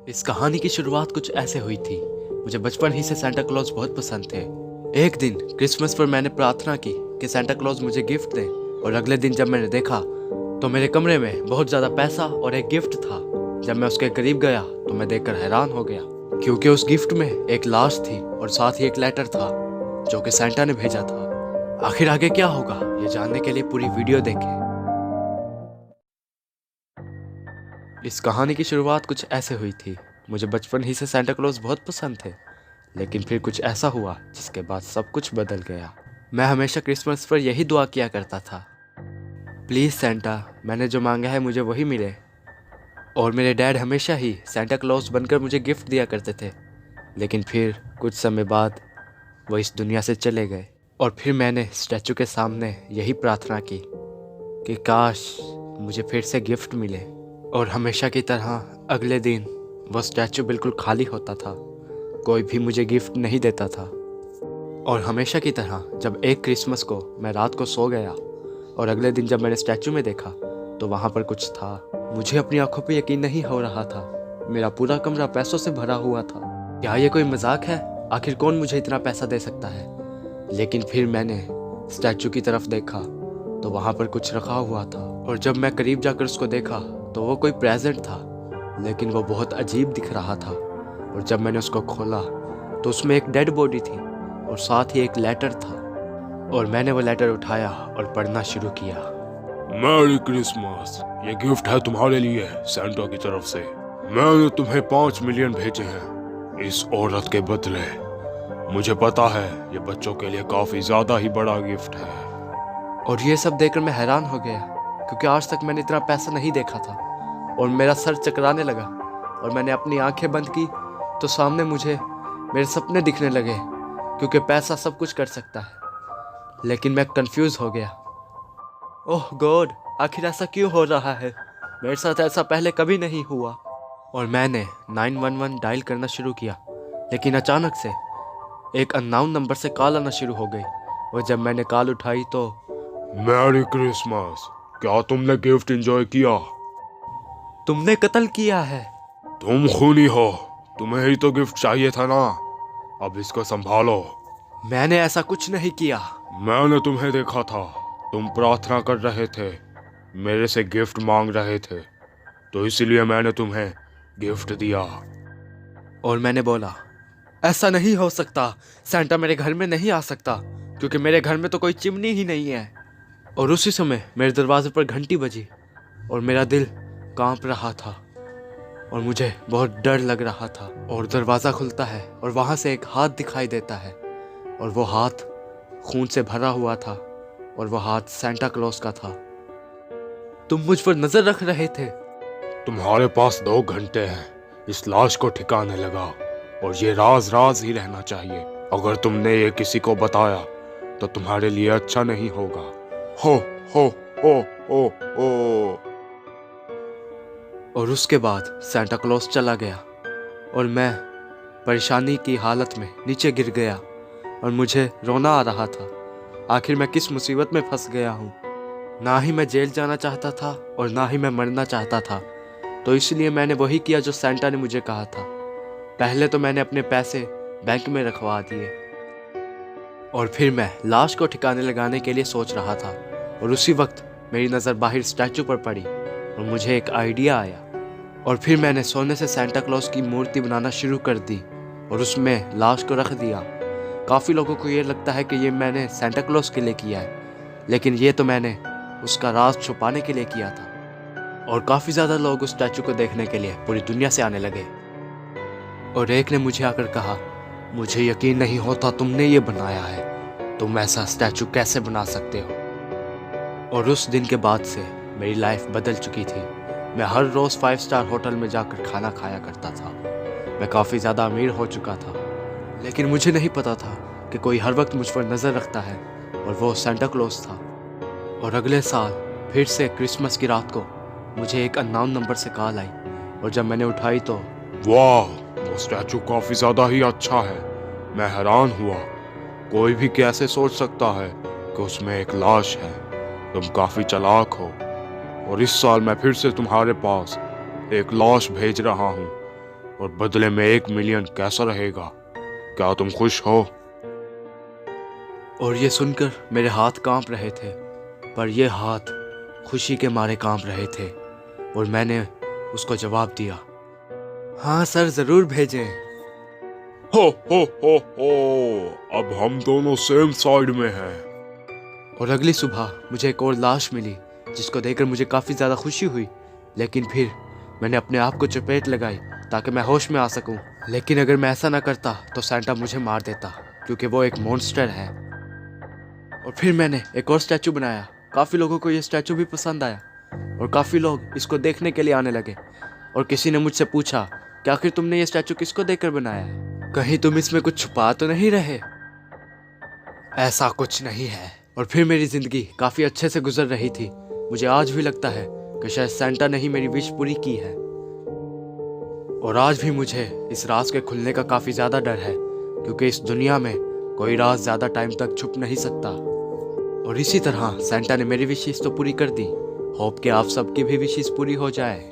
इस कहानी की शुरुआत कुछ ऐसे हुई थी। मुझे बचपन ही से सांता क्लॉज बहुत पसंद थे। एक दिन क्रिसमस पर मैंने प्रार्थना की कि सांता क्लॉज मुझे गिफ्ट दे, और अगले दिन जब मैंने देखा तो मेरे कमरे में बहुत ज़्यादा पैसा और एक गिफ्ट था। जब मैं उसके करीब गया तो मैं देखकर हैरान हो गया, क्योंकि उस गिफ्ट में एक लाश थी और साथ ही एक लेटर था जो कि सांता ने भेजा था। आखिर आगे क्या होगा, ये जानने के लिए पूरी वीडियो देखें। इस कहानी की शुरुआत कुछ ऐसे हुई थी। मुझे बचपन ही से सांता क्लॉज बहुत पसंद थे, लेकिन फिर कुछ ऐसा हुआ जिसके बाद सब कुछ बदल गया। मैं हमेशा क्रिसमस पर यही दुआ किया करता था, प्लीज़ सांता, मैंने जो मांगा है मुझे वही मिले। और मेरे डैड हमेशा ही सांता क्लॉज बनकर मुझे गिफ्ट दिया करते थे। लेकिन फिर कुछ समय बाद वो इस दुनिया से चले गए, और फिर मैंने स्टैचू के सामने यही प्रार्थना की कि काश मुझे फिर से गिफ्ट मिले। और हमेशा की तरह अगले दिन वो स्टैचू बिल्कुल खाली होता था, कोई भी मुझे गिफ्ट नहीं देता था। और हमेशा की तरह जब एक क्रिसमस को मैं रात को सो गया और अगले दिन जब मैंने स्टैचू में देखा तो वहाँ पर कुछ था। मुझे अपनी आंखों पर यकीन नहीं हो रहा था। मेरा पूरा कमरा पैसों से भरा हुआ था। क्या ये कोई मजाक है? आखिर कौन मुझे इतना पैसा दे सकता है? लेकिन फिर मैंने स्टैचू की तरफ देखा तो वहाँ पर कुछ रखा हुआ था, और जब मैं करीब जाकर उसको देखा तो वो कोई प्रेजेंट था, लेकिन वो बहुत अजीब दिख रहा था। और जब मैंने उसको खोला तो उसमें एक डेड बॉडी थी और साथ ही एक लेटर था। और मैंने वो लेटर उठाया और पढ़ना शुरू किया। मैरी क्रिसमस, ये गिफ्ट है तुम्हारे लिए सांता की तरफ से। मैंने तुम्हें 5 मिलियन भेजे हैं इस औरत के बदले। मुझे पता है ये बच्चों के लिए काफी ज्यादा ही बड़ा गिफ्ट है। और ये सब देखकर मैं हैरान हो गया, क्योंकि आज तक मैंने इतना पैसा नहीं देखा था। और मेरा सर चकराने लगा और मैंने अपनी आंखें बंद की तो सामने मुझे मेरे सपने दिखने लगे, क्योंकि पैसा सब कुछ कर सकता है। लेकिन मैं कंफ्यूज हो गया। ओह गॉड, आखिर ऐसा क्यों हो रहा है? मेरे साथ ऐसा पहले कभी नहीं हुआ। और मैंने 911 डायल करना शुरू किया, लेकिन अचानक से एक अननोन नंबर से कॉल आना शुरू हो गई। और जब मैंने कॉल उठाई तो मैरी क्रिसमस, क्या तुमने गिफ्ट एंजॉय किया? तुमने कत्ल किया है। तुम खूनी हो, तुम्हें ही तो गिफ्ट चाहिए था ना। अब इसको संभालो। मैंने ऐसा कुछ नहीं किया। मैंने तुम्हें देखा था, तुम प्रार्थना कर रहे थे, मेरे से गिफ्ट मांग रहे थे, तो इसलिए मैंने तुम्हें गिफ्ट दिया। और मैंने बोला, ऐसा नहीं हो सकता, सांता मेरे घर में नहीं आ सकता, क्योंकि मेरे घर में तो कोई चिमनी ही नहीं है। और उसी समय मेरे दरवाजे पर घंटी बजी और मेरा दिल कांप रहा था और मुझे बहुत डर लग रहा था। और दरवाज़ा खुलता है और वहाँ से एक हाथ दिखाई देता है, और वो हाथ खून से भरा हुआ था, और वो हाथ सांता क्लॉज का था। तुम मुझ पर नजर रख रहे थे। तुम्हारे पास 2 घंटे हैं इस लाश को ठिकाने लगाओ, और ये राज राज ही रहना चाहिए। अगर तुमने ये किसी को बताया तो तुम्हारे लिए अच्छा नहीं होगा। हो हो हो हो हो। और उसके बाद सांता क्लॉज चला गया और मैं परेशानी की हालत में नीचे गिर गया और मुझे रोना आ रहा था। आखिर मैं किस मुसीबत में फंस गया हूँ। ना ही मैं जेल जाना चाहता था और ना ही मैं मरना चाहता था, तो इसलिए मैंने वही किया जो सांता ने मुझे कहा था। पहले तो मैंने अपने पैसे बैंक में रखवा दिए, और फिर मैं लाश को ठिकाने लगाने के लिए सोच रहा था। और उसी वक्त मेरी नज़र बाहर स्टैचू पर पड़ी और मुझे एक आइडिया आया। और फिर मैंने सोने से सांता क्लॉज की मूर्ति बनाना शुरू कर दी और उसमें लाश को रख दिया। काफ़ी लोगों को ये लगता है कि ये मैंने सांता क्लॉज के लिए किया है, लेकिन ये तो मैंने उसका राज छुपाने के लिए किया था। और काफ़ी ज़्यादा लोग उस स्टैचू को देखने के लिए पूरी दुनिया से आने लगे। और एक ने मुझे आकर कहा, मुझे यकीन नहीं होता तुमने ये बनाया है, तुम ऐसा स्टैचू कैसे बना सकते हो? और उस दिन के बाद से मेरी लाइफ बदल चुकी थी। मैं हर रोज़ 5 स्टार होटल में जाकर खाना खाया करता था। मैं काफ़ी ज़्यादा अमीर हो चुका था, लेकिन मुझे नहीं पता था कि कोई हर वक्त मुझ पर नज़र रखता है, और वो सांता क्लॉज था। और अगले साल फिर से क्रिसमस की रात को मुझे एक अननोन नंबर से कॉल आई, और जब मैंने उठाई तो वाह, वो स्टैचू काफी ज्यादा ही अच्छा है। मैं हैरान हुआ, कोई भी कैसे सोच सकता है कि उसमें एक लाश है। तुम काफी चालाक हो, और इस साल मैं फिर से तुम्हारे पास एक लाश भेज रहा हूँ, और बदले में 1 मिलियन कैसा रहेगा? क्या तुम खुश हो? और ये सुनकर मेरे हाथ कांप रहे थे, पर ये हाथ खुशी के मारे कांप रहे थे। और मैंने उसको जवाब दिया, हाँ सर, ज़रूर भेजें। हो अब हम दोनों सेम साइड में हैं। और अगली सुबह मुझे एक और लाश मिली, जिसको देखकर मुझे काफ़ी ज़्यादा खुशी हुई। लेकिन फिर मैंने अपने आप को चपेट लगाई ताकि मैं होश में आ सकूं। लेकिन अगर मैं ऐसा ना करता तो सैंटा मुझे मार देता, क्योंकि वो एक मॉन्स्टर है। और फिर मैंने एक और स्टैचू बनाया। काफ़ी लोगों को ये स्टैचू भी पसंद आया और काफ़ी लोग इसको देखने के लिए आने लगे। और किसी ने मुझसे पूछा कि आखिर तुमने ये स्टैचू किसको देखकर बनाया है? कहीं तुम इसमें कुछ छुपा तो नहीं रहे? ऐसा कुछ नहीं है। और फिर मेरी ज़िंदगी काफ़ी अच्छे से गुजर रही थी। मुझे आज भी लगता है कि शायद सैंटा ने ही मेरी विश पूरी की है। और आज भी मुझे इस राज के खुलने का काफ़ी ज़्यादा डर है, क्योंकि इस दुनिया में कोई राज ज़्यादा टाइम तक छुप नहीं सकता। और इसी तरह सैंटा ने मेरी विशेष तो पूरी कर दी। होप कि आप सबकी भी विशेष पूरी हो जाए।